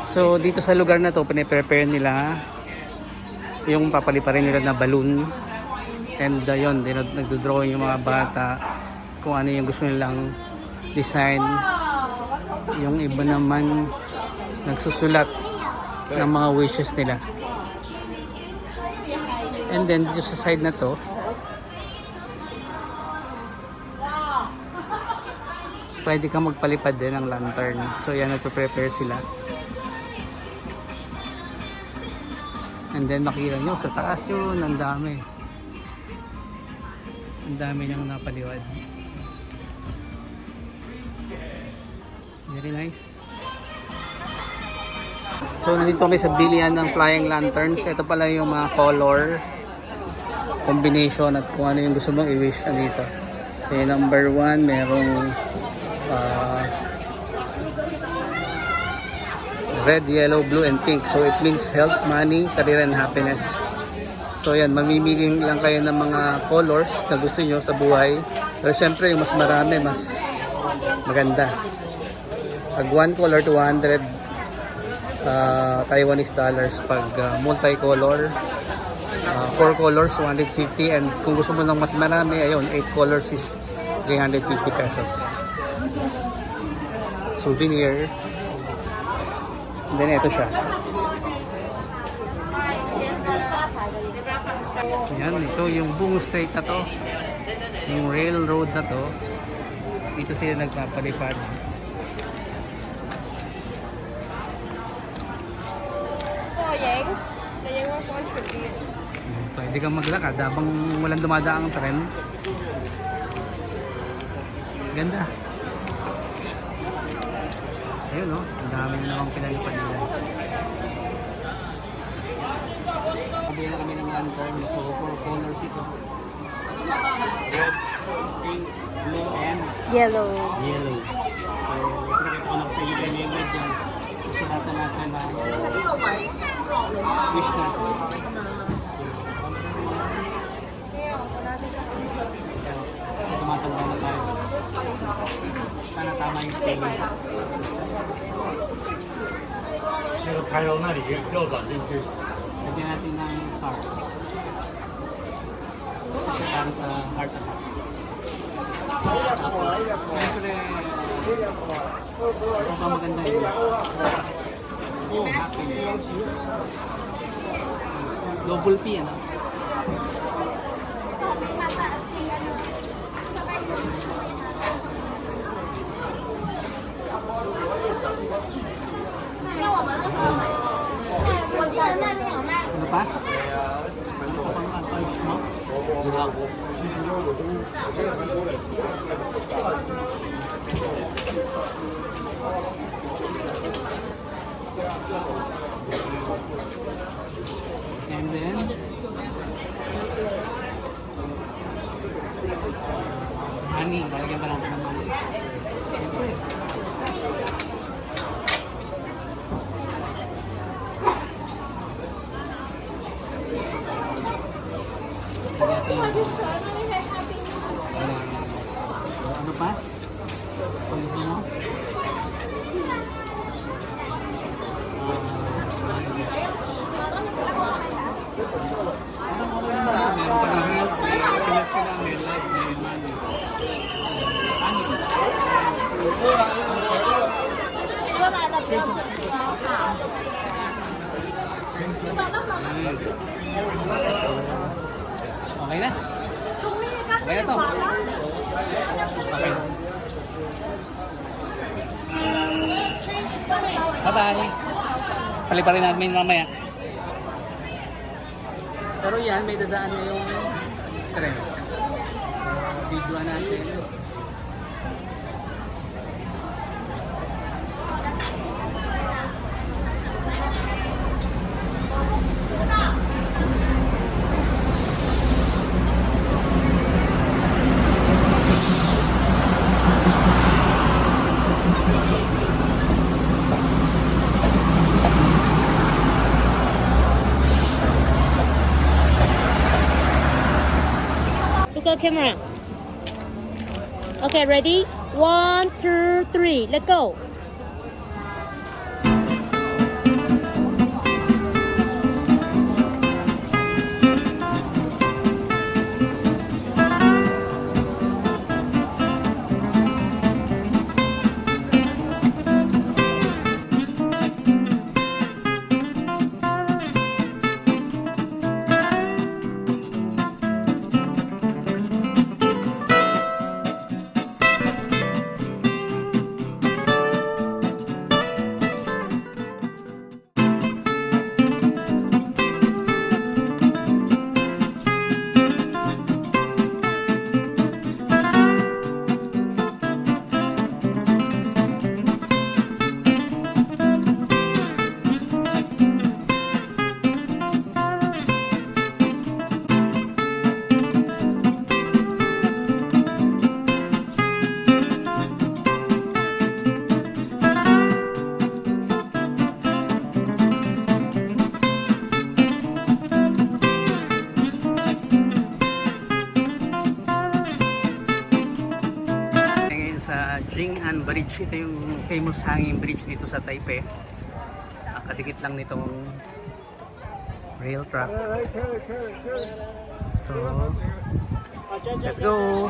So dito sa lugar na to, piniprepare nila yung papaliparin nila na balloon. And yun, nagdodrawing yung mga bata kung ano yung gusto nilang design. Yung iba naman nagsusulat ng mga wishes nila. And then dito sa side na to, pwede kang magpalipad din ng lantern. So yan, nagpe-prepare sila. And then makikita nyo sa taas yun, ang dami. Ang dami niyang napaliwad. Very nice. So nandito kami sa bilihan ng flying lanterns. Ito pala yung mga color combination at kung ano yung gusto mong i-wish dito. Okay, number 1, merong red, yellow, blue, and pink. So it means health, money, career, and happiness. So yan, mamimili lang kayo ng mga colors na gusto nyo sa buhay. Pero syempre, yung mas marami, mas maganda. Pag 1 color, 200 Taiwanese dollars. Pag multicolor, 4 colors, 150. And kung gusto mo ng mas marami, ayun, 8 colors is 350 pesos. Souvenir. And then ito siya. Yan, ito yung buong street na to. Yung railroad na to. Dito sila nagpapalipad. Pwede kang maglakad habang walang dumadaang tren. Ganda. Ayun o, ang dami na namang pinalipad nila. Kabila kami ng lantern. So, 4 colors ito. Red, pink, blue, and Yellow. yellow. So, pinakita ko lang sa iyo yung name dyan. Susulatan natin na wish natin. So, tumatanda na tayo. Sana tama yung spelling. 那个牌楼那里要转进去。 Lagyan natin ng heart. Kasi para sa heart attack. Siyempre, ito ka maganda yun. Oh, happy. Double P, ano? Ano pa? Ano pa pang advice mo? And then honey, lalagyan pa natin ng honey. Ano pa? Ano mo? Okay na? Okay na to. Okay. Bye-bye. Paliparin namin mamaya. Pero yan, may dadaan na yung tren. Videoan natin. Look at camera. Okay, ready? 1, 2, 3. Let's go. Bridge. Ito yung famous hanging bridge dito sa Taipei. Nakadikit lang nitong rail track. So, let's go!